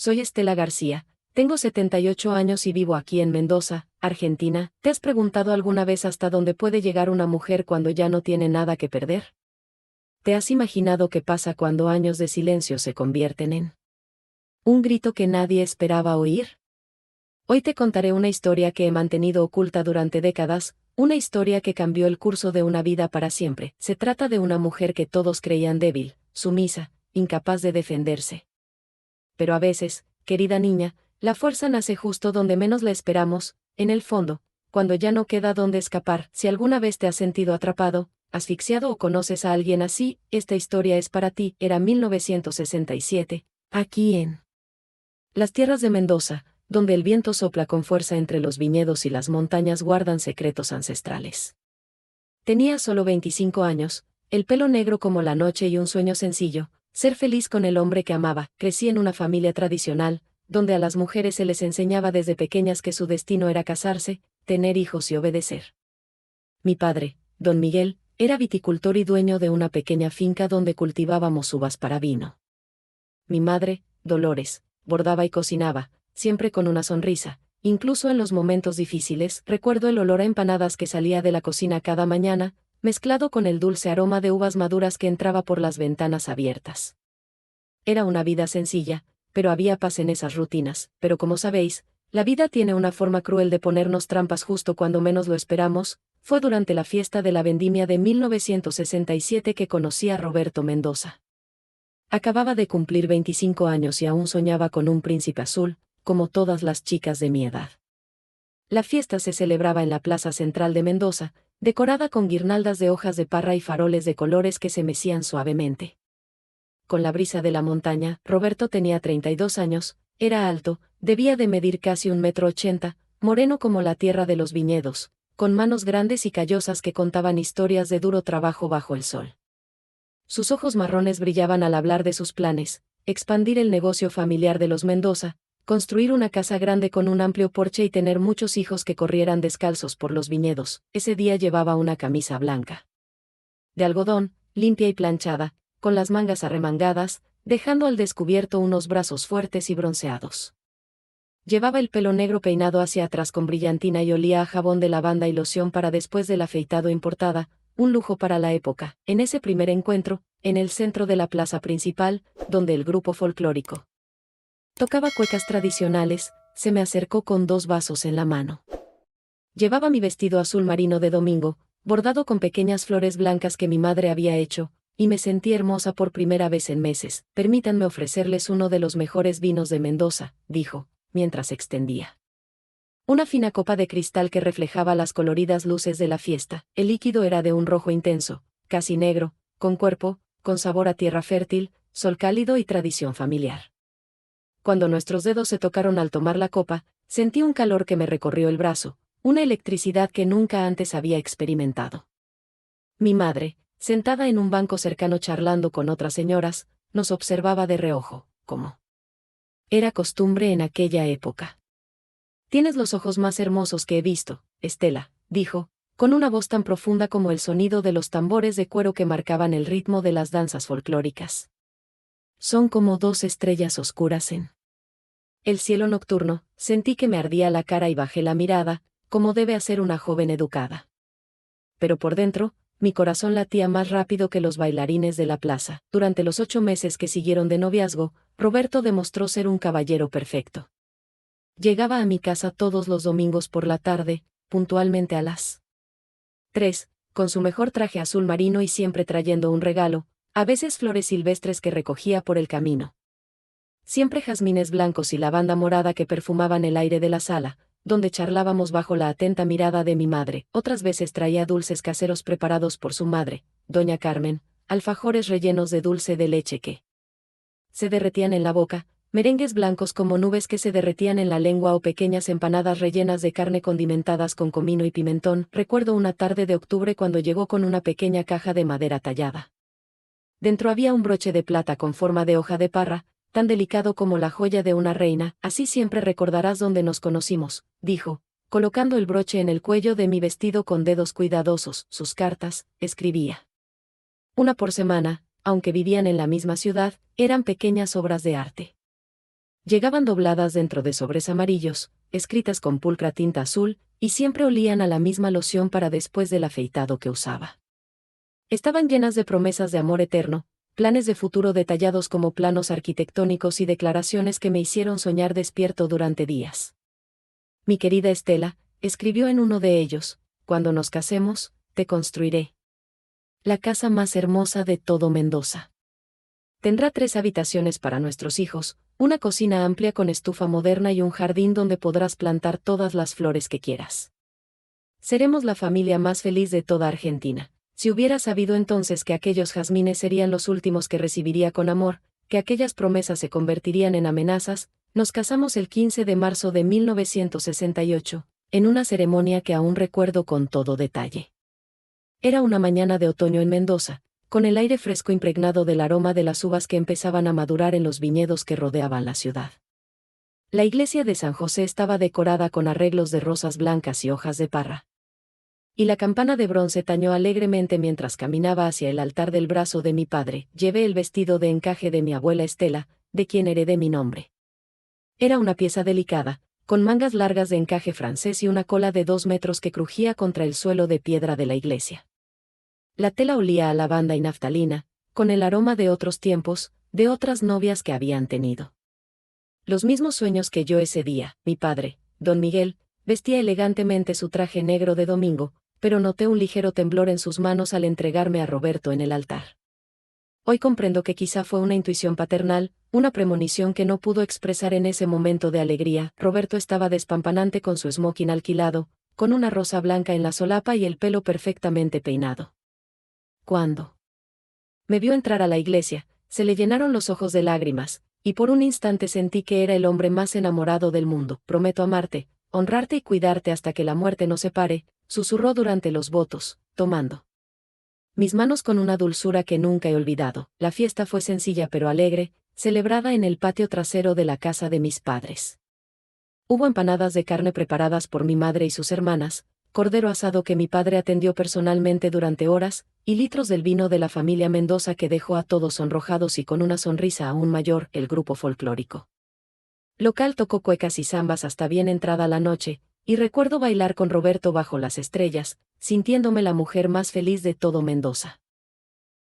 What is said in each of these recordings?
soy Estela García, tengo 78 años y vivo aquí en Mendoza, Argentina. ¿Te has preguntado alguna vez hasta dónde puede llegar una mujer cuando ya no tiene nada que perder? ¿Te has imaginado qué pasa cuando años de silencio se convierten en un grito que nadie esperaba oír? Hoy te contaré una historia que he mantenido oculta durante décadas, una historia que cambió el curso de una vida para siempre. Se trata de una mujer que todos creían débil, sumisa, incapaz de defenderse. Pero a veces, querida niña, la fuerza nace justo donde menos la esperamos, en el fondo, cuando ya no queda dónde escapar. Si alguna vez te has sentido atrapado, asfixiado o conoces a alguien así, esta historia es para ti. Era 1967, aquí en las tierras de Mendoza, donde el viento sopla con fuerza entre los viñedos y las montañas guardan secretos ancestrales. Tenía solo 25 años, el pelo negro como la noche y un sueño sencillo, ser feliz con el hombre que amaba. Crecí en una familia tradicional, donde a las mujeres se les enseñaba desde pequeñas que su destino era casarse, tener hijos y obedecer. Mi padre, don Miguel, era viticultor y dueño de una pequeña finca donde cultivábamos uvas para vino. Mi madre, Dolores, bordaba y cocinaba, siempre con una sonrisa. Incluso en los momentos difíciles, recuerdo el olor a empanadas que salía de la cocina cada mañana, mezclado con el dulce aroma de uvas maduras que entraba por las ventanas abiertas. Era una vida sencilla, pero había paz en esas rutinas. Pero como sabéis, la vida tiene una forma cruel de ponernos trampas justo cuando menos lo esperamos. Fue durante la fiesta de la vendimia de 1967 que conocí a Roberto Mendoza. Acababa de cumplir 25 años y aún soñaba con un príncipe azul, como todas las chicas de mi edad. La fiesta se celebraba en la plaza central de Mendoza, decorada con guirnaldas de hojas de parra y faroles de colores que se mecían suavemente. Con la brisa de la montaña, Roberto tenía 32 años, era alto, debía de medir casi 1,80 m, moreno como la tierra de los viñedos, con manos grandes y callosas que contaban historias de duro trabajo bajo el sol. Sus ojos marrones brillaban al hablar de sus planes: expandir el negocio familiar de los Mendoza, construir una casa grande con un amplio porche y tener muchos hijos que corrieran descalzos por los viñedos. Ese día llevaba una camisa blanca de algodón, limpia y planchada, con las mangas arremangadas, dejando al descubierto unos brazos fuertes y bronceados. Llevaba el pelo negro peinado hacia atrás con brillantina y olía a jabón de lavanda y loción para después del afeitado importada, un lujo para la época. En ese primer encuentro, en el centro de la plaza principal, donde el grupo folclórico tocaba cuecas tradicionales, se me acercó con 2 vasos en la mano. Llevaba mi vestido azul marino de domingo, bordado con pequeñas flores blancas que mi madre había hecho, y me sentí hermosa por primera vez en meses. Permítanme ofrecerles uno de los mejores vinos de Mendoza, dijo, mientras extendía una fina copa de cristal que reflejaba las coloridas luces de la fiesta. El líquido era de un rojo intenso, casi negro, con cuerpo, con sabor a tierra fértil, sol cálido y tradición familiar. Cuando nuestros dedos se tocaron al tomar la copa, sentí un calor que me recorrió el brazo, una electricidad que nunca antes había experimentado. Mi madre, sentada en un banco cercano charlando con otras señoras, nos observaba de reojo, como era costumbre en aquella época. Tienes los ojos más hermosos que he visto, Estela, dijo, con una voz tan profunda como el sonido de los tambores de cuero que marcaban el ritmo de las danzas folclóricas. Son como 2 estrellas oscuras en el cielo nocturno. Sentí que me ardía la cara y bajé la mirada, como debe hacer una joven educada. Pero por dentro, mi corazón latía más rápido que los bailarines de la plaza. Durante los 8 meses que siguieron de noviazgo, Roberto demostró ser un caballero perfecto. Llegaba a mi casa todos los domingos por la tarde, puntualmente a las 3, con su mejor traje azul marino y siempre trayendo un regalo, a veces flores silvestres que recogía por el camino. Siempre jazmines blancos y lavanda morada que perfumaban el aire de la sala, donde charlábamos bajo la atenta mirada de mi madre. Otras veces traía dulces caseros preparados por su madre, doña Carmen, alfajores rellenos de dulce de leche que se derretían en la boca, merengues blancos como nubes que se derretían en la lengua o pequeñas empanadas rellenas de carne condimentadas con comino y pimentón. Recuerdo una tarde de octubre cuando llegó con una pequeña caja de madera tallada. Dentro había un broche de plata con forma de hoja de parra, tan delicado como la joya de una reina. Así siempre recordarás dónde nos conocimos, dijo, colocando el broche en el cuello de mi vestido con dedos cuidadosos. Sus cartas, escribía una por semana, aunque vivían en la misma ciudad, eran pequeñas obras de arte. Llegaban dobladas dentro de sobres amarillos, escritas con pulcra tinta azul, y siempre olían a la misma loción para después del afeitado que usaba. Estaban llenas de promesas de amor eterno, planes de futuro detallados como planos arquitectónicos y declaraciones que me hicieron soñar despierto durante días. Mi querida Estela, escribió en uno de ellos: cuando nos casemos, te construiré la casa más hermosa de todo Mendoza. Tendrá 3 habitaciones para nuestros hijos, una cocina amplia con estufa moderna y un jardín donde podrás plantar todas las flores que quieras. Seremos la familia más feliz de toda Argentina. Si hubiera sabido entonces que aquellos jazmines serían los últimos que recibiría con amor, que aquellas promesas se convertirían en amenazas, nos casamos el 15 de marzo de 1968, en una ceremonia que aún recuerdo con todo detalle. Era una mañana de otoño en Mendoza, con el aire fresco impregnado del aroma de las uvas que empezaban a madurar en los viñedos que rodeaban la ciudad. La iglesia de San José estaba decorada con arreglos de rosas blancas y hojas de parra. Y la campana de bronce tañó alegremente mientras caminaba hacia el altar del brazo de mi padre. Llevé el vestido de encaje de mi abuela Estela, de quien heredé mi nombre. Era una pieza delicada, con mangas largas de encaje francés y una cola de 2 metros que crujía contra el suelo de piedra de la iglesia. La tela olía a lavanda y naftalina, con el aroma de otros tiempos, de otras novias que habían tenido. Los mismos sueños que yo ese día. Mi padre, don Miguel, vestía elegantemente su traje negro de domingo, pero noté un ligero temblor en sus manos al entregarme a Roberto en el altar. Hoy comprendo que quizá fue una intuición paternal, una premonición que no pudo expresar en ese momento de alegría. Roberto estaba despampanante con su smoking alquilado, con una rosa blanca en la solapa y el pelo perfectamente peinado. Cuando me vio entrar a la iglesia, se le llenaron los ojos de lágrimas, y por un instante sentí que era el hombre más enamorado del mundo. Prometo amarte, honrarte y cuidarte hasta que la muerte nos separe, susurró durante los votos, tomando mis manos con una dulzura que nunca he olvidado. La fiesta fue sencilla pero alegre, celebrada en el patio trasero de la casa de mis padres. Hubo empanadas de carne preparadas por mi madre y sus hermanas, cordero asado que mi padre atendió personalmente durante horas, y litros del vino de la familia Mendoza que dejó a todos sonrojados y con una sonrisa aún mayor. El grupo folclórico local tocó cuecas y zambas hasta bien entrada la noche, y recuerdo bailar con Roberto bajo las estrellas, sintiéndome la mujer más feliz de todo Mendoza.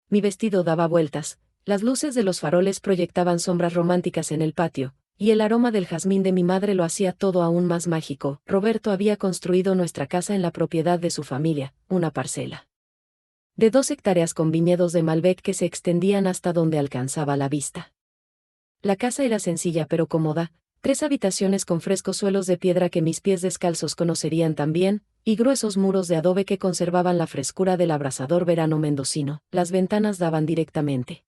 Mi vestido daba vueltas, las luces de los faroles proyectaban sombras románticas en el patio, y el aroma del jazmín de mi madre lo hacía todo aún más mágico. Roberto había construido nuestra casa en la propiedad de su familia, una parcela de 2 hectáreas con viñedos de Malbec que se extendían hasta donde alcanzaba la vista. La casa era sencilla pero cómoda, 3 habitaciones con frescos suelos de piedra que mis pies descalzos conocerían también, y gruesos muros de adobe que conservaban la frescura del abrasador verano mendocino. Las ventanas daban directamente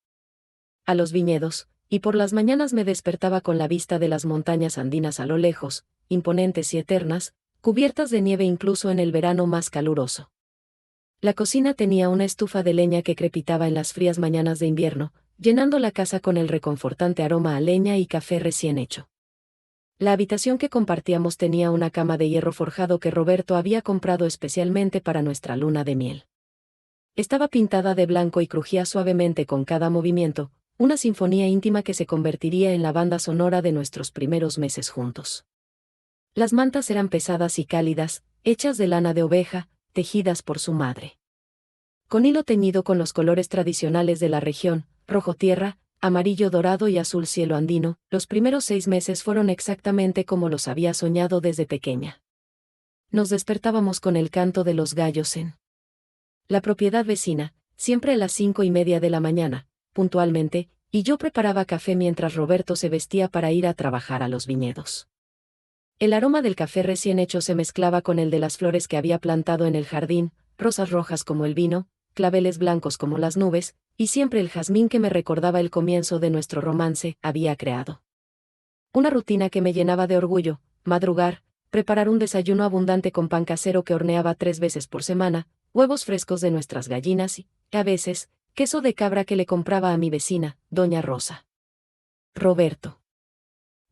a los viñedos, y por las mañanas me despertaba con la vista de las montañas andinas a lo lejos, imponentes y eternas, cubiertas de nieve incluso en el verano más caluroso. La cocina tenía una estufa de leña que crepitaba en las frías mañanas de invierno, llenando la casa con el reconfortante aroma a leña y café recién hecho. La habitación que compartíamos tenía una cama de hierro forjado que Roberto había comprado especialmente para nuestra luna de miel. Estaba pintada de blanco y crujía suavemente con cada movimiento, una sinfonía íntima que se convertiría en la banda sonora de nuestros primeros meses juntos. Las mantas eran pesadas y cálidas, hechas de lana de oveja, tejidas por su madre. Con hilo teñido con los colores tradicionales de la región, rojo tierra, amarillo dorado y azul cielo andino, los primeros 6 meses fueron exactamente como los había soñado desde pequeña. Nos despertábamos con el canto de los gallos en la propiedad vecina, siempre a las 5:30 de la mañana, puntualmente, y yo preparaba café mientras Roberto se vestía para ir a trabajar a los viñedos. El aroma del café recién hecho se mezclaba con el de las flores que había plantado en el jardín, rosas rojas como el vino, claveles blancos como las nubes, y siempre el jazmín que me recordaba el comienzo de nuestro romance. Había creado una rutina que me llenaba de orgullo: madrugar, preparar un desayuno abundante con pan casero que horneaba 3 veces por semana, huevos frescos de nuestras gallinas y, a veces, queso de cabra que le compraba a mi vecina, doña Rosa. Roberto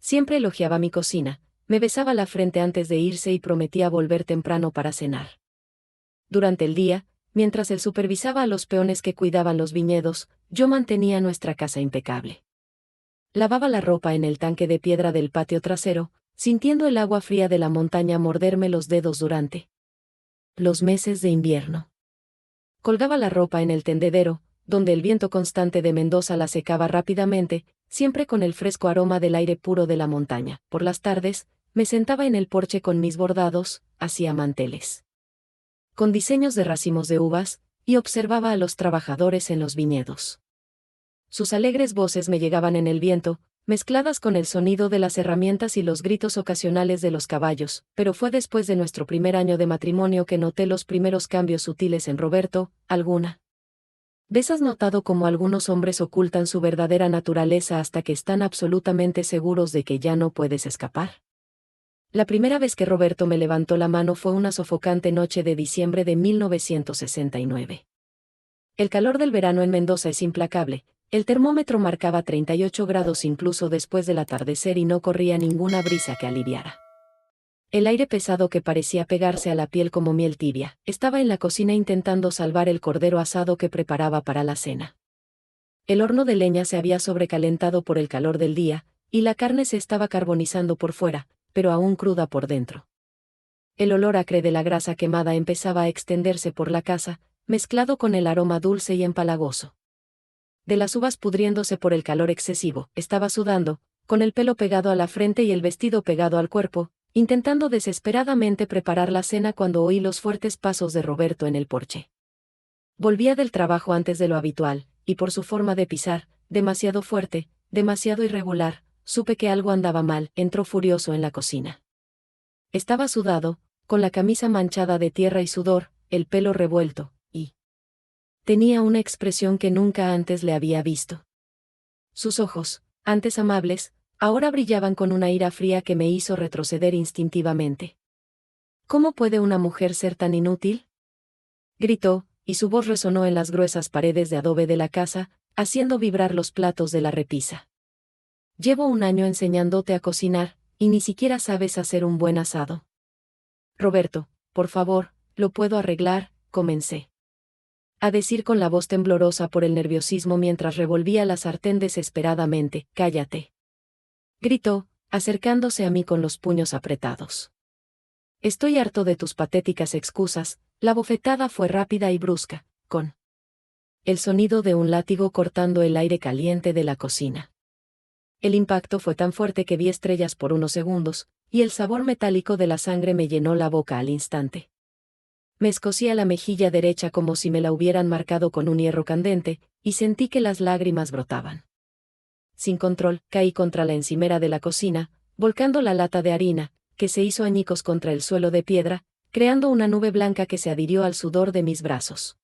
siempre elogiaba mi cocina, me besaba la frente antes de irse y prometía volver temprano para cenar. Durante el día, mientras él supervisaba a los peones que cuidaban los viñedos, yo mantenía nuestra casa impecable. Lavaba la ropa en el tanque de piedra del patio trasero, sintiendo el agua fría de la montaña morderme los dedos durante los meses de invierno. Colgaba la ropa en el tendedero, donde el viento constante de Mendoza la secaba rápidamente, siempre con el fresco aroma del aire puro de la montaña. Por las tardes, me sentaba en el porche con mis bordados, hacía manteles con diseños de racimos de uvas, y observaba a los trabajadores en los viñedos. Sus alegres voces me llegaban en el viento, mezcladas con el sonido de las herramientas y los gritos ocasionales de los caballos, pero fue después de nuestro primer año de matrimonio que noté los primeros cambios sutiles en Roberto. ¿Alguna vez has notado cómo algunos hombres ocultan su verdadera naturaleza hasta que están absolutamente seguros de que ya no puedes escapar? La primera vez que Roberto me levantó la mano fue una sofocante noche de diciembre de 1969. El calor del verano en Mendoza es implacable. El termómetro marcaba 38 grados incluso después del atardecer y no corría ninguna brisa que aliviara. El aire pesado que parecía pegarse a la piel como miel tibia. Estaba en la cocina intentando salvar el cordero asado que preparaba para la cena. El horno de leña se había sobrecalentado por el calor del día, y la carne se estaba carbonizando por fuera, pero aún cruda por dentro. El olor acre de la grasa quemada empezaba a extenderse por la casa, mezclado con el aroma dulce y empalagoso de las uvas pudriéndose por el calor excesivo. Estaba sudando, con el pelo pegado a la frente y el vestido pegado al cuerpo, intentando desesperadamente preparar la cena cuando oí los fuertes pasos de Roberto en el porche. Volvía del trabajo antes de lo habitual, y por su forma de pisar, demasiado fuerte, demasiado irregular, supe que algo andaba mal. Entró furioso en la cocina. Estaba sudado, con la camisa manchada de tierra y sudor, el pelo revuelto, y tenía una expresión que nunca antes le había visto. Sus ojos, antes amables, ahora brillaban con una ira fría que me hizo retroceder instintivamente. ¿Cómo puede una mujer ser tan inútil?, gritó, y su voz resonó en las gruesas paredes de adobe de la casa, haciendo vibrar los platos de la repisa. Llevo un año enseñándote a cocinar, y ni siquiera sabes hacer un buen asado. Roberto, por favor, lo puedo arreglar, comencé a decir con la voz temblorosa por el nerviosismo mientras revolvía la sartén desesperadamente. Cállate, gritó, acercándose a mí con los puños apretados. Estoy harto de tus patéticas excusas. La bofetada fue rápida y brusca, con el sonido de un látigo cortando el aire caliente de la cocina. El impacto fue tan fuerte que vi estrellas por unos segundos, y el sabor metálico de la sangre me llenó la boca al instante. Me escocía la mejilla derecha como si me la hubieran marcado con un hierro candente, y sentí que las lágrimas brotaban. Sin control, caí contra la encimera de la cocina, volcando la lata de harina, que se hizo añicos contra el suelo de piedra, creando una nube blanca que se adhirió al sudor de mis brazos.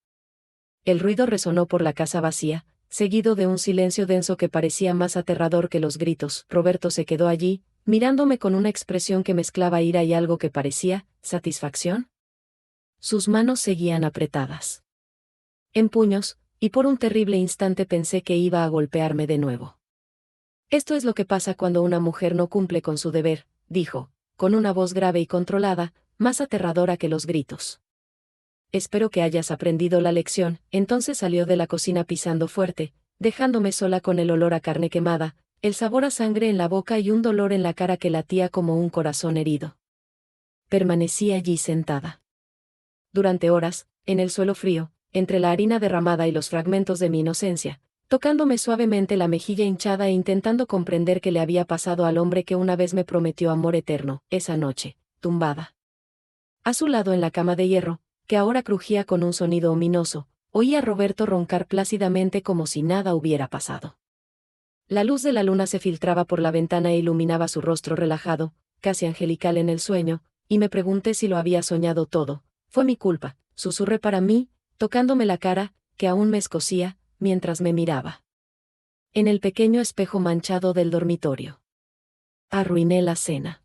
El ruido resonó por la casa vacía, seguido de un silencio denso que parecía más aterrador que los gritos. Roberto se quedó allí, mirándome con una expresión que mezclaba ira y algo que parecía satisfacción. Sus manos seguían apretadas en puños, y por un terrible instante pensé que iba a golpearme de nuevo. Esto es lo que pasa cuando una mujer no cumple con su deber, dijo, con una voz grave y controlada, más aterradora que los gritos. Espero que hayas aprendido la lección. Entonces salió de la cocina pisando fuerte, dejándome sola con el olor a carne quemada, el sabor a sangre en la boca y un dolor en la cara que latía como un corazón herido. Permanecí allí sentada durante horas, en el suelo frío, entre la harina derramada y los fragmentos de mi inocencia, tocándome suavemente la mejilla hinchada e intentando comprender qué le había pasado al hombre que una vez me prometió amor eterno. Esa noche, tumbada a su lado en la cama de hierro, que ahora crujía con un sonido ominoso, oía a Roberto roncar plácidamente como si nada hubiera pasado. La luz de la luna se filtraba por la ventana e iluminaba su rostro relajado, casi angelical en el sueño, y me pregunté si lo había soñado todo. Fue mi culpa, susurré para mí, tocándome la cara, que aún me escocía, mientras me miraba en el pequeño espejo manchado del dormitorio. Arruiné la cena.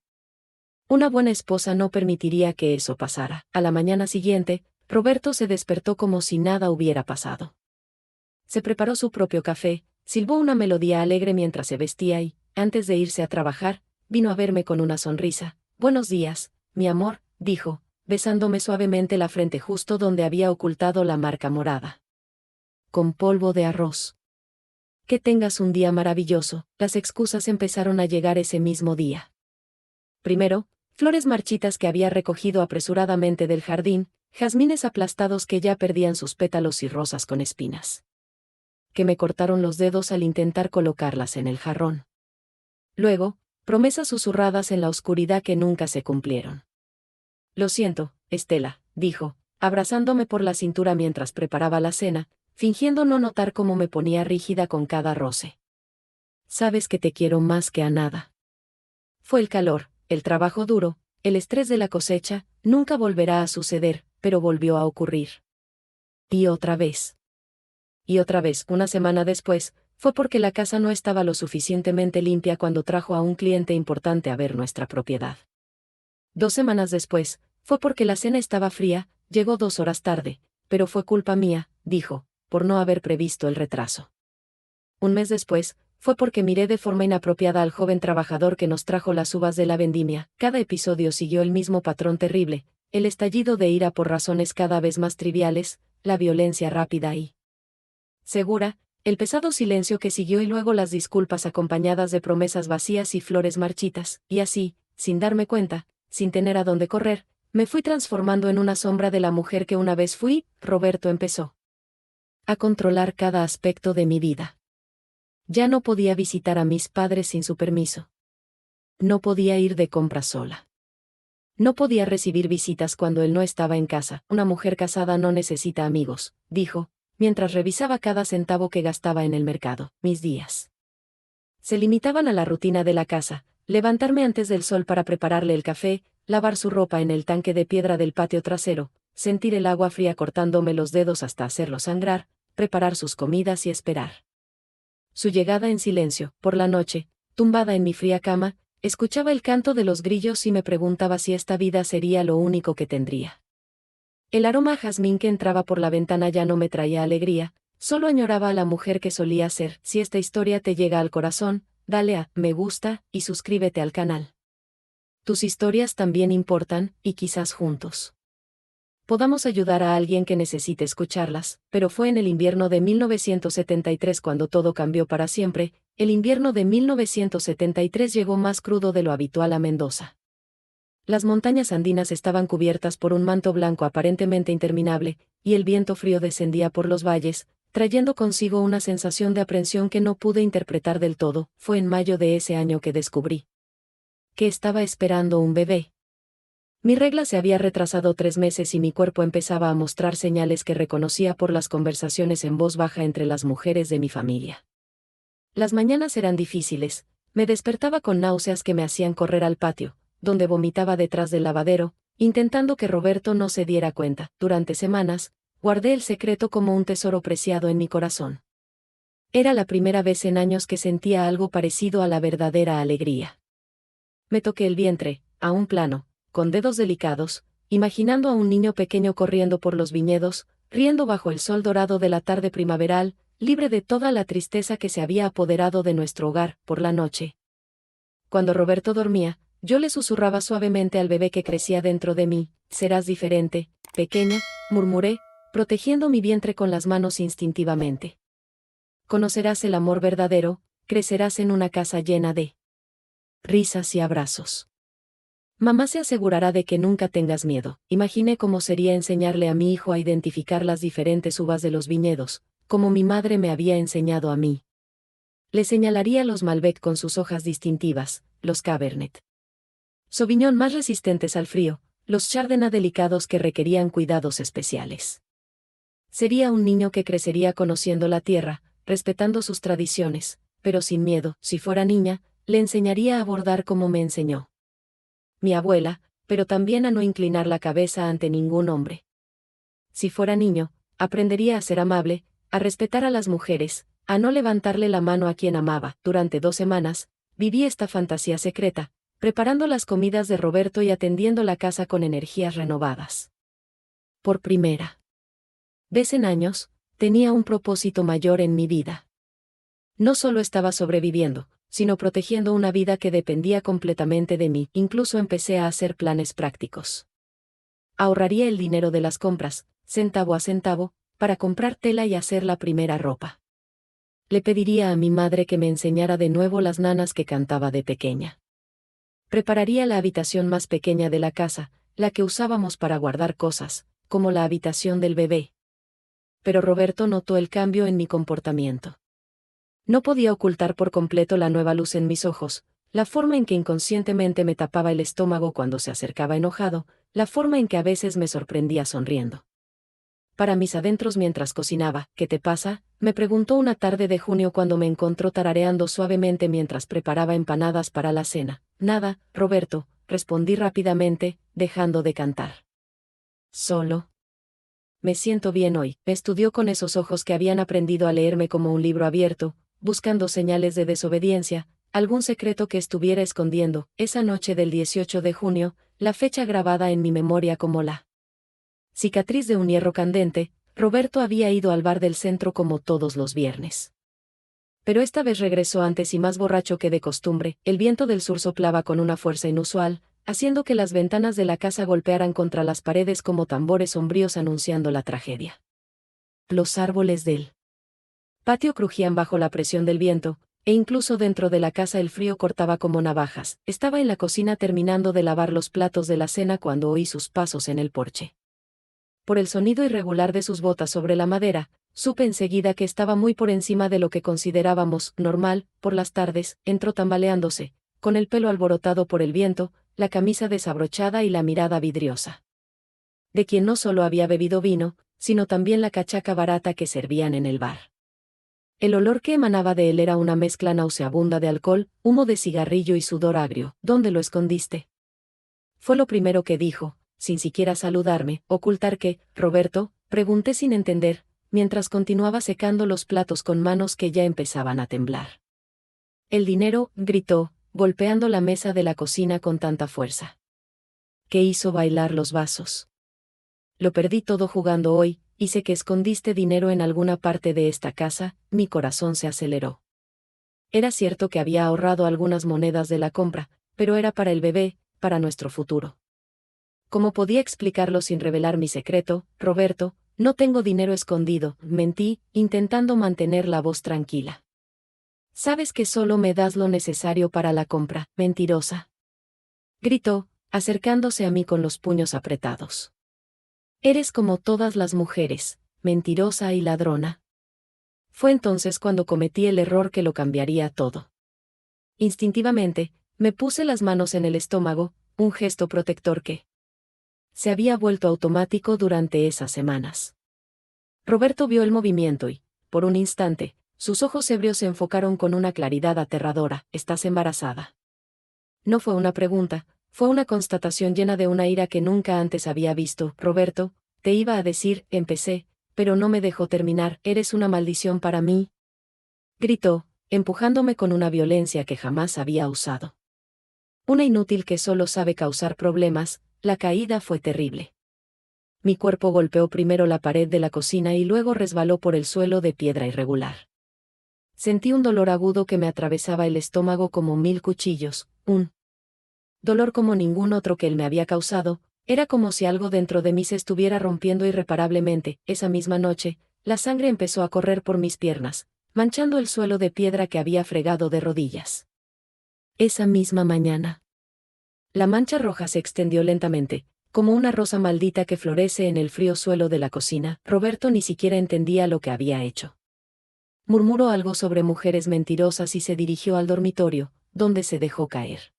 Una buena esposa no permitiría que eso pasara. A la mañana siguiente, Roberto se despertó como si nada hubiera pasado. Se preparó su propio café, silbó una melodía alegre mientras se vestía y, antes de irse a trabajar, vino a verme con una sonrisa. Buenos días, mi amor, dijo, besándome suavemente la frente justo donde había ocultado la marca morada con polvo de arroz. Que tengas un día maravilloso. Las excusas empezaron a llegar ese mismo día. Primero, flores marchitas que había recogido apresuradamente del jardín, jazmines aplastados que ya perdían sus pétalos y rosas con espinas. Que me cortaron los dedos al intentar colocarlas en el jarrón. Luego, promesas susurradas en la oscuridad que nunca se cumplieron. Lo siento, Estela, dijo, abrazándome por la cintura mientras preparaba la cena, fingiendo no notar cómo me ponía rígida con cada roce. Sabes que te quiero más que a nada. Fue el calor, el trabajo duro, el estrés de la cosecha, nunca volverá a suceder, pero volvió a ocurrir. Y otra vez. Y otra vez, una semana después, fue porque la casa no estaba lo suficientemente limpia cuando trajo a un cliente importante a ver nuestra propiedad. 2 semanas después, fue porque la cena estaba fría, llegó 2 horas tarde, pero fue culpa mía, dijo, por no haber previsto el retraso. Un mes después, fue porque miré de forma inapropiada al joven trabajador que nos trajo las uvas de la vendimia. Cada episodio siguió el mismo patrón terrible, el estallido de ira por razones cada vez más triviales, la violencia rápida y segura, el pesado silencio que siguió y luego las disculpas acompañadas de promesas vacías y flores marchitas, y así, sin darme cuenta, sin tener a dónde correr, me fui transformando en una sombra de la mujer que una vez fui. Roberto empezó a controlar cada aspecto de mi vida. Ya no podía visitar a mis padres sin su permiso. No podía ir de compras sola. No podía recibir visitas cuando él no estaba en casa. Una mujer casada no necesita amigos, dijo, mientras revisaba cada centavo que gastaba en el mercado. Mis días se limitaban a la rutina de la casa: levantarme antes del sol para prepararle el café, lavar su ropa en el tanque de piedra del patio trasero, sentir el agua fría cortándome los dedos hasta hacerlo sangrar, preparar sus comidas y esperar su llegada en silencio. Por la noche, tumbada en mi fría cama, escuchaba el canto de los grillos y me preguntaba si esta vida sería lo único que tendría. El aroma a jazmín que entraba por la ventana ya no me traía alegría, solo añoraba a la mujer que solía ser. Si esta historia te llega al corazón, dale a me gusta y suscríbete al canal. Tus historias también importan, y quizás juntos podamos ayudar a alguien que necesite escucharlas. Pero fue en el invierno de 1973 cuando todo cambió para siempre. El invierno de 1973 llegó más crudo de lo habitual a Mendoza. Las montañas andinas estaban cubiertas por un manto blanco aparentemente interminable, y el viento frío descendía por los valles, trayendo consigo una sensación de aprensión que no pude interpretar del todo. Fue en mayo de ese año que descubrí que estaba esperando un bebé. Mi regla se había retrasado 3 meses y mi cuerpo empezaba a mostrar señales que reconocía por las conversaciones en voz baja entre las mujeres de mi familia. Las mañanas eran difíciles, me despertaba con náuseas que me hacían correr al patio, donde vomitaba detrás del lavadero, intentando que Roberto no se diera cuenta. Durante semanas, guardé el secreto como un tesoro preciado en mi corazón. Era la primera vez en años que sentía algo parecido a la verdadera alegría. Me toqué el vientre, a un plano, con dedos delicados, imaginando a un niño pequeño corriendo por los viñedos, riendo bajo el sol dorado de la tarde primaveral, libre de toda la tristeza que se había apoderado de nuestro hogar. Por la noche, cuando Roberto dormía, yo le susurraba suavemente al bebé que crecía dentro de mí: serás diferente, pequeña, murmuré, protegiendo mi vientre con las manos instintivamente. Conocerás el amor verdadero, crecerás en una casa llena de risas y abrazos. Mamá se asegurará de que nunca tengas miedo. Imaginé cómo sería enseñarle a mi hijo a identificar las diferentes uvas de los viñedos, como mi madre me había enseñado a mí. Le señalaría los Malbec con sus hojas distintivas, los Cabernet Sauvignon más resistentes al frío, los Chardonnay delicados que requerían cuidados especiales. Sería un niño que crecería conociendo la tierra, respetando sus tradiciones, pero sin miedo. Si fuera niña, le enseñaría a bordar como me enseñó mi abuela, pero también a no inclinar la cabeza ante ningún hombre. Si fuera niño, aprendería a ser amable, a respetar a las mujeres, a no levantarle la mano a quien amaba. Durante 2 semanas, viví esta fantasía secreta, preparando las comidas de Roberto y atendiendo la casa con energías renovadas. Por primera vez en años, tenía un propósito mayor en mi vida. No solo estaba sobreviviendo, sino protegiendo una vida que dependía completamente de mí. Incluso empecé a hacer planes prácticos. Ahorraría el dinero de las compras, centavo a centavo, para comprar tela y hacer la primera ropa. le pediría a mi madre que me enseñara de nuevo las nanas que cantaba de pequeña. Prepararía la habitación más pequeña de la casa, la que usábamos para guardar cosas, como la habitación del bebé. Pero Roberto notó el cambio en mi comportamiento. No podía ocultar por completo la nueva luz en mis ojos, la forma en que inconscientemente me tapaba el estómago cuando se acercaba enojado, la forma en que a veces me sorprendía sonriendo. Para mis adentros mientras cocinaba, ¿qué te pasa?, me preguntó una tarde de junio cuando me encontró tarareando suavemente mientras preparaba empanadas para la cena. Nada, Roberto, respondí rápidamente, dejando de cantar. Solo. Me siento bien hoy, me estudió con esos ojos que habían aprendido a leerme como un libro abierto, buscando señales de desobediencia, algún secreto que estuviera escondiendo. Esa noche del 18 de junio, la fecha grabada en mi memoria como la cicatriz de un hierro candente, Roberto había ido al bar del centro como todos los viernes. Pero esta vez regresó antes y más borracho que de costumbre. El viento del sur soplaba con una fuerza inusual, haciendo que las ventanas de la casa golpearan contra las paredes como tambores sombríos anunciando la tragedia. Los árboles del patio crujían bajo la presión del viento, e incluso dentro de la casa el frío cortaba como navajas. Estaba en la cocina terminando de lavar los platos de la cena cuando oí sus pasos en el porche. Por el sonido irregular de sus botas sobre la madera, supe enseguida que estaba muy por encima de lo que considerábamos normal. Por las tardes, entró tambaleándose, con el pelo alborotado por el viento, la camisa desabrochada y la mirada vidriosa. De quien no solo había bebido vino, sino también la cachaca barata que servían en el bar. El olor que emanaba de él era una mezcla nauseabunda de alcohol, humo de cigarrillo y sudor agrio. ¿Dónde lo escondiste?, fue lo primero que dijo, sin siquiera saludarme. ¿Ocultar qué, Roberto?, pregunté sin entender, mientras continuaba secando los platos con manos que ya empezaban a temblar. El dinero, gritó, golpeando la mesa de la cocina con tanta fuerza que hizo bailar los vasos. Lo perdí todo jugando hoy, y sé que escondiste dinero en alguna parte de esta casa. Mi corazón se aceleró. Era cierto que había ahorrado algunas monedas de la compra, pero era para el bebé, para nuestro futuro. ¿Cómo podía explicarlo sin revelar mi secreto? Roberto, no tengo dinero escondido, mentí, intentando mantener la voz tranquila. Sabes que solo me das lo necesario para la compra, mentirosa, gritó, acercándose a mí con los puños apretados. Eres como todas las mujeres, mentirosa y ladrona. Fue entonces cuando cometí el error que lo cambiaría todo. Instintivamente, me puse las manos en el estómago, un gesto protector que se había vuelto automático durante esas semanas. Roberto vio el movimiento y, por un instante, sus ojos ebrios se enfocaron con una claridad aterradora. ¿Estás embarazada? No fue una pregunta, fue una constatación llena de una ira que nunca antes había visto. Roberto, te iba a decir, empecé, pero no me dejó terminar. Eres una maldición para mí, gritó, empujándome con una violencia que jamás había usado. Una inútil que solo sabe causar problemas. La caída fue terrible. Mi cuerpo golpeó primero la pared de la cocina y luego resbaló por el suelo de piedra irregular. Sentí un dolor agudo que me atravesaba el estómago como 1000 cuchillos, un dolor como ningún otro que él me había causado. Era como si algo dentro de mí se estuviera rompiendo irreparablemente. Esa misma noche, la sangre empezó a correr por mis piernas, manchando el suelo de piedra que había fregado de rodillas. Esa misma mañana, la mancha roja se extendió lentamente, como una rosa maldita que florece en el frío suelo de la cocina. Roberto ni siquiera entendía lo que había hecho. Murmuró algo sobre mujeres mentirosas y se dirigió al dormitorio, donde se dejó caer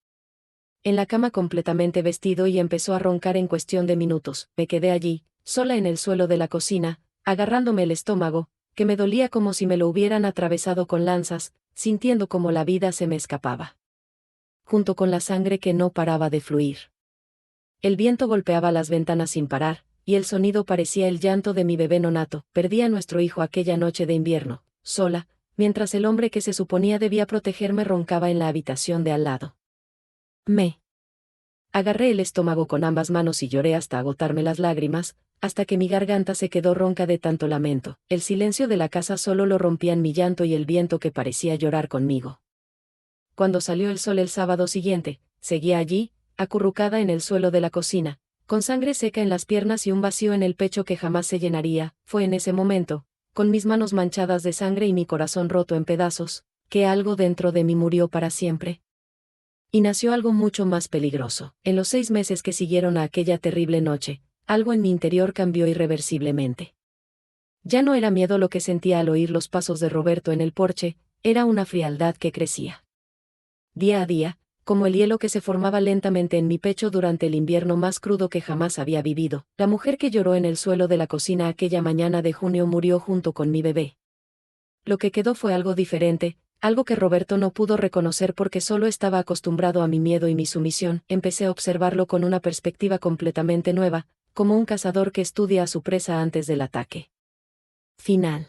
en la cama completamente vestido y empezó a roncar en cuestión de minutos. Me quedé allí, sola en el suelo de la cocina, agarrándome el estómago, que me dolía como si me lo hubieran atravesado con lanzas, sintiendo como la vida se me escapaba, junto con la sangre que no paraba de fluir. El viento golpeaba las ventanas sin parar, y el sonido parecía el llanto de mi bebé nonato. Perdí a nuestro hijo aquella noche de invierno, sola, mientras el hombre que se suponía debía protegerme roncaba en la habitación de al lado. Me agarré el estómago con ambas manos y lloré hasta agotarme las lágrimas, hasta que mi garganta se quedó ronca de tanto lamento. El silencio de la casa solo lo rompían mi llanto y el viento que parecía llorar conmigo. Cuando salió el sol el sábado siguiente, seguía allí, acurrucada en el suelo de la cocina, con sangre seca en las piernas y un vacío en el pecho que jamás se llenaría. Fue en ese momento con mis manos manchadas de sangre y mi corazón roto en pedazos, que algo dentro de mí murió para siempre. Y nació algo mucho más peligroso. En los 6 meses que siguieron a aquella terrible noche, algo en mi interior cambió irreversiblemente. Ya no era miedo lo que sentía al oír los pasos de Roberto en el porche, era una frialdad que crecía. Día a día, como el hielo que se formaba lentamente en mi pecho durante el invierno más crudo que jamás había vivido, la mujer que lloró en el suelo de la cocina aquella mañana de junio murió junto con mi bebé. Lo que quedó fue algo diferente, algo que Roberto no pudo reconocer porque solo estaba acostumbrado a mi miedo y mi sumisión. Empecé a observarlo con una perspectiva completamente nueva, como un cazador que estudia a su presa antes del ataque final.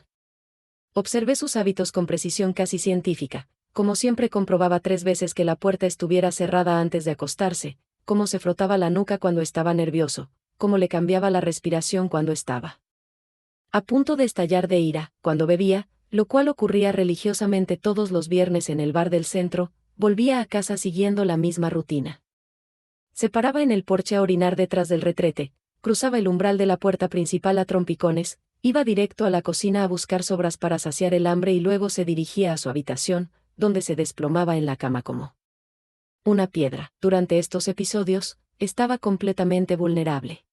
Observé sus hábitos con precisión casi científica, como siempre comprobaba 3 veces que la puerta estuviera cerrada antes de acostarse, cómo se frotaba la nuca cuando estaba nervioso, cómo le cambiaba la respiración cuando estaba a punto de estallar de ira, cuando bebía, lo cual ocurría religiosamente todos los viernes en el bar del centro. Volvía a casa siguiendo la misma rutina. Se paraba en el porche a orinar detrás del retrete, cruzaba el umbral de la puerta principal a trompicones, iba directo a la cocina a buscar sobras para saciar el hambre y luego se dirigía a su habitación, donde se desplomaba en la cama como una piedra. Durante estos episodios, estaba completamente vulnerable.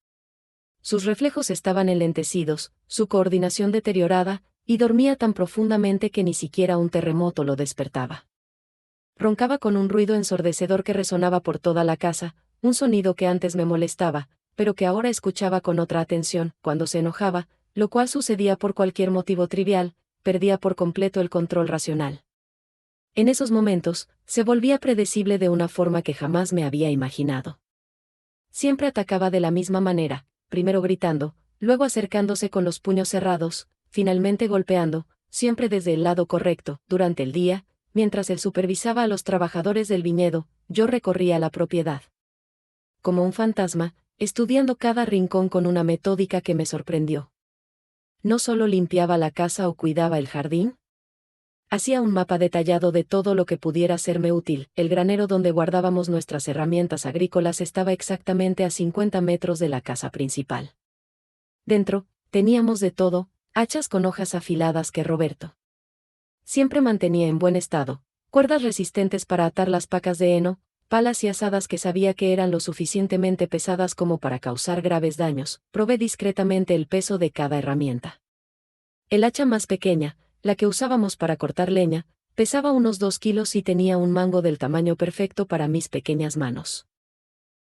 Sus reflejos estaban enlentecidos, su coordinación deteriorada, y dormía tan profundamente que ni siquiera un terremoto lo despertaba. Roncaba con un ruido ensordecedor que resonaba por toda la casa, un sonido que antes me molestaba, pero que ahora escuchaba con otra atención. Cuando se enojaba, lo cual sucedía por cualquier motivo trivial, perdía por completo el control racional. En esos momentos, se volvía predecible de una forma que jamás me había imaginado. Siempre atacaba de la misma manera, primero gritando, luego acercándose con los puños cerrados, finalmente golpeando, siempre desde el lado correcto. Durante el día, mientras él supervisaba a los trabajadores del viñedo, yo recorría la propiedad como un fantasma, estudiando cada rincón con una metódica que me sorprendió. No solo limpiaba la casa o cuidaba el jardín, hacía un mapa detallado de todo lo que pudiera serme útil. El granero donde guardábamos nuestras herramientas agrícolas estaba exactamente a 50 metros de la casa principal. Dentro, teníamos de todo, hachas con hojas afiladas que Roberto siempre mantenía en buen estado, cuerdas resistentes para atar las pacas de heno, palas y azadas que sabía que eran lo suficientemente pesadas como para causar graves daños. Probé discretamente el peso de cada herramienta. El hacha más pequeña, la que usábamos para cortar leña, pesaba unos 2 kilos y tenía un mango del tamaño perfecto para mis pequeñas manos.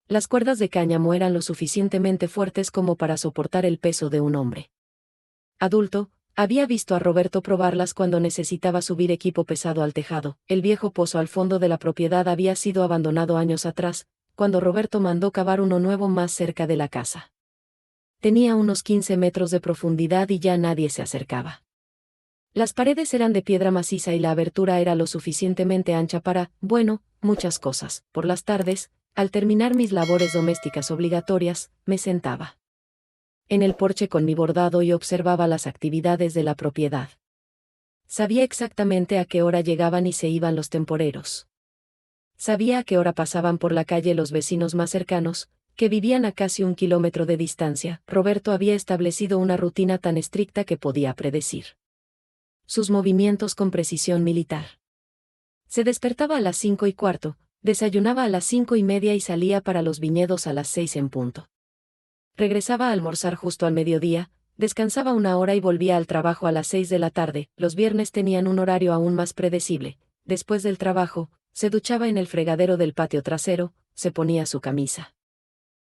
Las cuerdas de cáñamo eran lo suficientemente fuertes como para soportar el peso de un hombre adulto. Había visto a Roberto probarlas cuando necesitaba subir equipo pesado al tejado. El viejo pozo al fondo de la propiedad había sido abandonado años atrás, cuando Roberto mandó cavar uno nuevo más cerca de la casa. Tenía unos 15 metros de profundidad y ya nadie se acercaba. Las paredes eran de piedra maciza y la abertura era lo suficientemente ancha para, bueno, muchas cosas. Por las tardes, al terminar mis labores domésticas obligatorias, me sentaba en el porche con mi bordado y observaba las actividades de la propiedad. Sabía exactamente a qué hora llegaban y se iban los temporeros. Sabía a qué hora pasaban por la calle los vecinos más cercanos, que vivían a casi 1 kilómetro de distancia. Roberto había establecido una rutina tan estricta que podía predecir sus movimientos con precisión militar. Se despertaba a las 5:15, desayunaba a las 5:30 y salía para los viñedos a las 6 en punto. Regresaba a almorzar justo al mediodía, descansaba 1 hora y volvía al trabajo a las 6 de la tarde. Los viernes tenían un horario aún más predecible. Después del trabajo, se duchaba en el fregadero del patio trasero, se ponía su camisa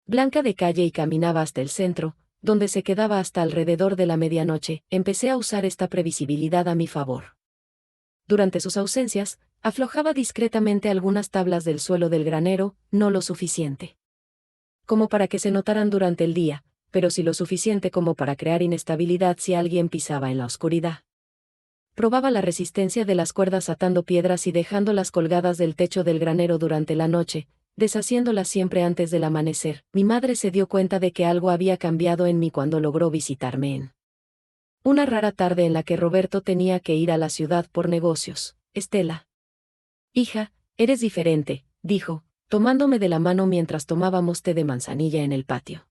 blanca de calle y caminaba hasta el centro, donde se quedaba hasta alrededor de la medianoche. Empecé a usar esta previsibilidad a mi favor. Durante sus ausencias, aflojaba discretamente algunas tablas del suelo del granero, no lo suficiente como para que se notaran durante el día, pero sí lo suficiente como para crear inestabilidad si alguien pisaba en la oscuridad. Probaba la resistencia de las cuerdas atando piedras y dejándolas colgadas del techo del granero durante la noche, deshaciéndolas siempre antes del amanecer. Mi madre se dio cuenta de que algo había cambiado en mí cuando logró visitarme en una rara tarde en la que Roberto tenía que ir a la ciudad por negocios. Estela. Hija, eres diferente, dijo, tomándome de la mano mientras tomábamos té de manzanilla en el patio.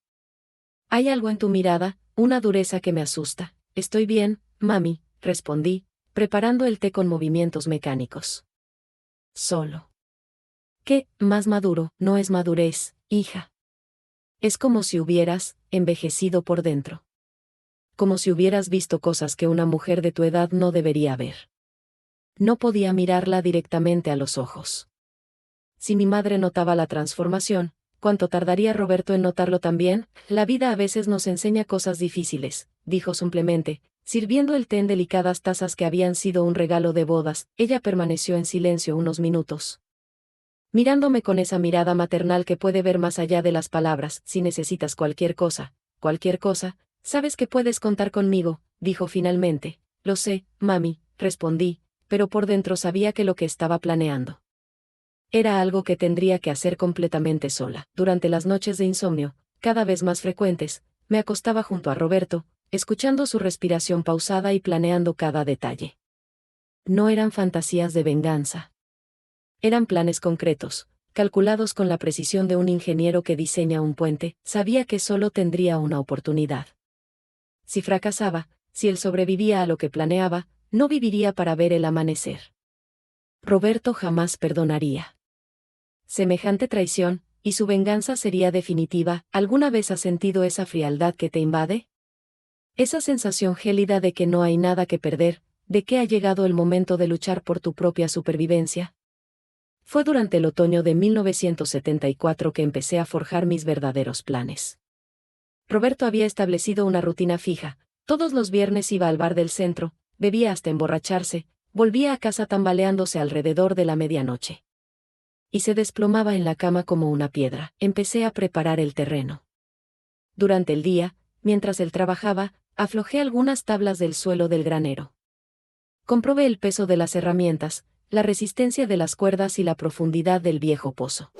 Hay algo en tu mirada, una dureza que me asusta. Estoy bien, mami, respondí, preparando el té con movimientos mecánicos. Solo. ¿Qué, más maduro, no es madurez, hija? Es como si hubieras envejecido por dentro. Como si hubieras visto cosas que una mujer de tu edad no debería ver. No podía mirarla directamente a los ojos. Si mi madre notaba la transformación, ¿cuánto tardaría Roberto en notarlo también? La vida a veces nos enseña cosas difíciles, dijo simplemente, sirviendo el té en delicadas tazas que habían sido un regalo de bodas. Ella permaneció en silencio unos minutos, mirándome con esa mirada maternal que puede ver más allá de las palabras. Si necesitas cualquier cosa, sabes que puedes contar conmigo, dijo finalmente. Lo sé, mami, respondí, pero por dentro sabía que lo que estaba planeando era algo que tendría que hacer completamente sola. Durante las noches de insomnio, cada vez más frecuentes, me acostaba junto a Roberto, escuchando su respiración pausada y planeando cada detalle. No eran fantasías de venganza. Eran planes concretos, calculados con la precisión de un ingeniero que diseña un puente. Sabía que solo tendría una oportunidad. Si fracasaba, si él sobrevivía a lo que planeaba, no viviría para ver el amanecer. Roberto jamás perdonaría semejante traición, y su venganza sería definitiva. ¿Alguna vez has sentido esa frialdad que te invade? Esa sensación gélida de que no hay nada que perder, de que ha llegado el momento de luchar por tu propia supervivencia. Fue durante el otoño de 1974 que empecé a forjar mis verdaderos planes. Roberto había establecido una rutina fija. Todos los viernes iba al bar del centro, bebía hasta emborracharse, volvía a casa tambaleándose alrededor de la medianoche. Y se desplomaba en la cama como una piedra. Empecé a preparar el terreno. Durante el día, mientras él trabajaba, aflojé algunas tablas del suelo del granero. Comprobé el peso de las herramientas, la resistencia de las cuerdas y la profundidad del viejo pozo.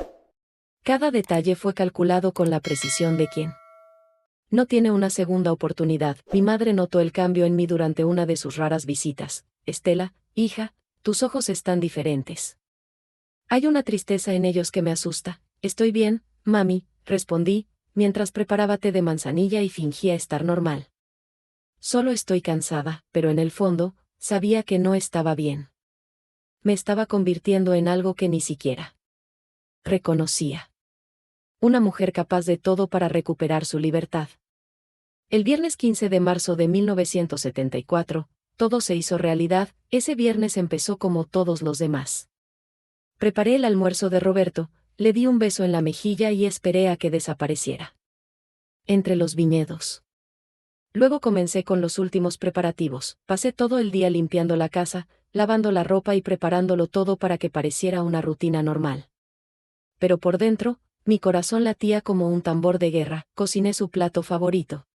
Cada detalle fue calculado con la precisión de quien no tiene una segunda oportunidad. Mi madre notó el cambio en mí durante una de sus raras visitas. Estela, hija, tus ojos están diferentes. Hay una tristeza en ellos que me asusta. Estoy bien, mami, respondí, mientras preparaba té de manzanilla y fingía estar normal. Solo estoy cansada, pero en el fondo, sabía que no estaba bien. Me estaba convirtiendo en algo que ni siquiera reconocía. Una mujer capaz de todo para recuperar su libertad. El viernes 15 de marzo de 1974, todo se hizo realidad. Ese viernes empezó como todos los demás. Preparé el almuerzo de Roberto, le di un beso en la mejilla y esperé a que desapareciera entre los viñedos. Luego comencé con los últimos preparativos. Pasé todo el día limpiando la casa, lavando la ropa y preparándolo todo para que pareciera una rutina normal. Pero por dentro, mi corazón latía como un tambor de guerra. Cociné su plato favorito.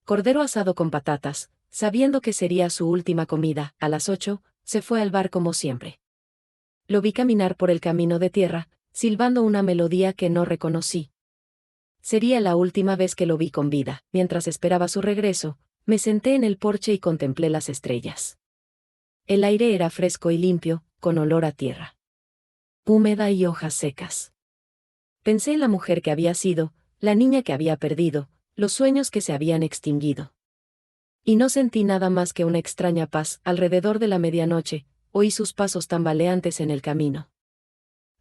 Cordero asado con patatas, sabiendo que sería su última comida. A las 8, se fue al bar como siempre. Lo vi caminar por el camino de tierra, silbando una melodía que no reconocí. Sería la última vez que lo vi con vida. Mientras esperaba su regreso, me senté en el porche y contemplé las estrellas. El aire era fresco y limpio, con olor a tierra húmeda y hojas secas. Pensé en la mujer que había sido, la niña que había perdido, los sueños que se habían extinguido. Y no sentí nada más que una extraña paz. Alrededor de la medianoche, oí sus pasos tambaleantes en el camino.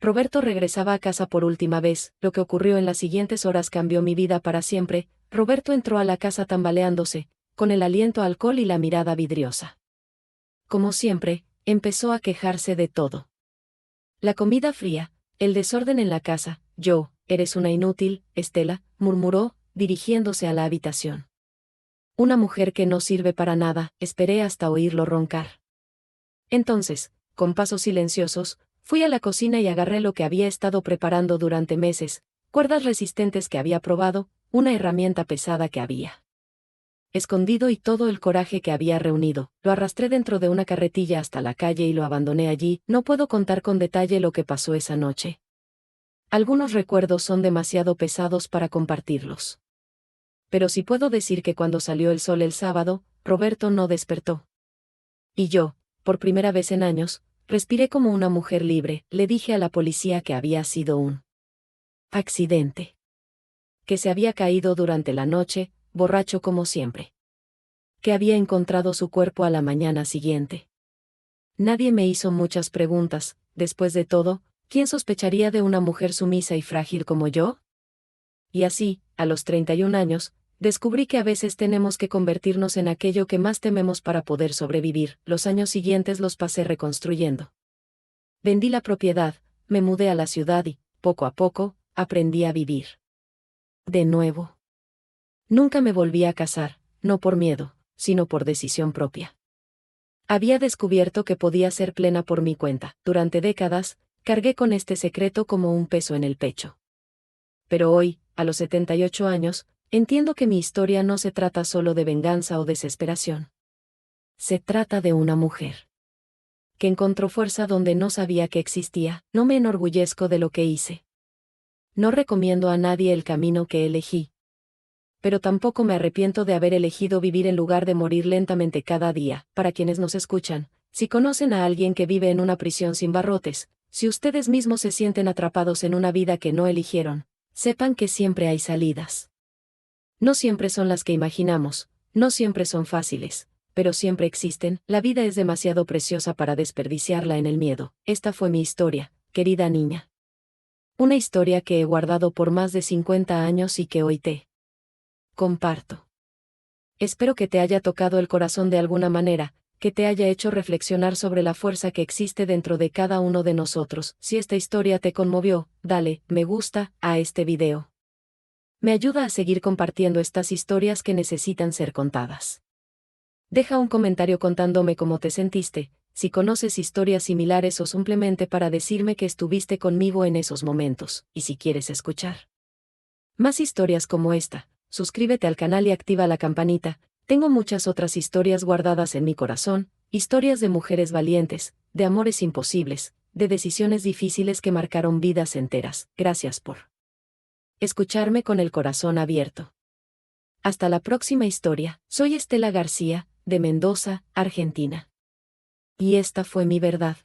Roberto regresaba a casa por última vez. Lo que ocurrió en las siguientes horas cambió mi vida para siempre. Roberto entró a la casa tambaleándose, con el aliento a alcohol y la mirada vidriosa. Como siempre, empezó a quejarse de todo. La comida fría, el desorden en la casa. Eres una inútil, Estela, murmuró, dirigiéndose a la habitación. Una mujer que no sirve para nada. Esperé hasta oírlo roncar. Entonces, con pasos silenciosos, fui a la cocina y agarré lo que había estado preparando durante meses, cuerdas resistentes que había probado, una herramienta pesada que había escondido y todo el coraje que había reunido. Lo arrastré dentro de una carretilla hasta la calle y lo abandoné allí. No puedo contar con detalle lo que pasó esa noche. Algunos recuerdos son demasiado pesados para compartirlos. Pero sí puedo decir que cuando salió el sol el sábado, Roberto no despertó. Y yo, por primera vez en años, respiré como una mujer libre. Le dije a la policía que había sido un accidente. Que se había caído durante la noche, borracho como siempre. que había encontrado su cuerpo a la mañana siguiente. Nadie me hizo muchas preguntas. Después de todo, ¿quién sospecharía de una mujer sumisa y frágil como yo? Y así, a los 31 años, descubrí que a veces tenemos que convertirnos en aquello que más tememos para poder sobrevivir. Los años siguientes los pasé reconstruyendo. Vendí la propiedad, me mudé a la ciudad y, poco a poco, aprendí a vivir. De nuevo. Nunca me volví a casar, no por miedo, sino por decisión propia. Había descubierto que podía ser plena por mi cuenta. Durante décadas, cargué con este secreto como un peso en el pecho. Pero hoy, a los 78 años, entiendo que mi historia no se trata solo de venganza o desesperación. Se trata de una mujer que encontró fuerza donde no sabía que existía. No me enorgullezco de lo que hice. No recomiendo a nadie el camino que elegí. Pero tampoco me arrepiento de haber elegido vivir en lugar de morir lentamente cada día. Para quienes nos escuchan, si conocen a alguien que vive en una prisión sin barrotes, si ustedes mismos se sienten atrapados en una vida que no eligieron, sepan que siempre hay salidas. No siempre son las que imaginamos, no siempre son fáciles, pero siempre existen. La vida es demasiado preciosa para desperdiciarla en el miedo. Esta fue mi historia, querida niña. Una historia que he guardado por más de 50 años y que hoy te comparto. Espero que te haya tocado el corazón de alguna manera, que te haya hecho reflexionar sobre la fuerza que existe dentro de cada uno de nosotros. Si esta historia te conmovió, dale me gusta a este video. Me ayuda a seguir compartiendo estas historias que necesitan ser contadas. Deja un comentario contándome cómo te sentiste, si conoces historias similares o simplemente para decirme que estuviste conmigo en esos momentos, y si quieres escuchar más historias como esta, suscríbete al canal y activa la campanita. Tengo muchas otras historias guardadas en mi corazón, historias de mujeres valientes, de amores imposibles, de decisiones difíciles que marcaron vidas enteras. Gracias por escucharme con el corazón abierto. Hasta la próxima historia. Soy Estela García, de Mendoza, Argentina. Y esta fue mi verdad.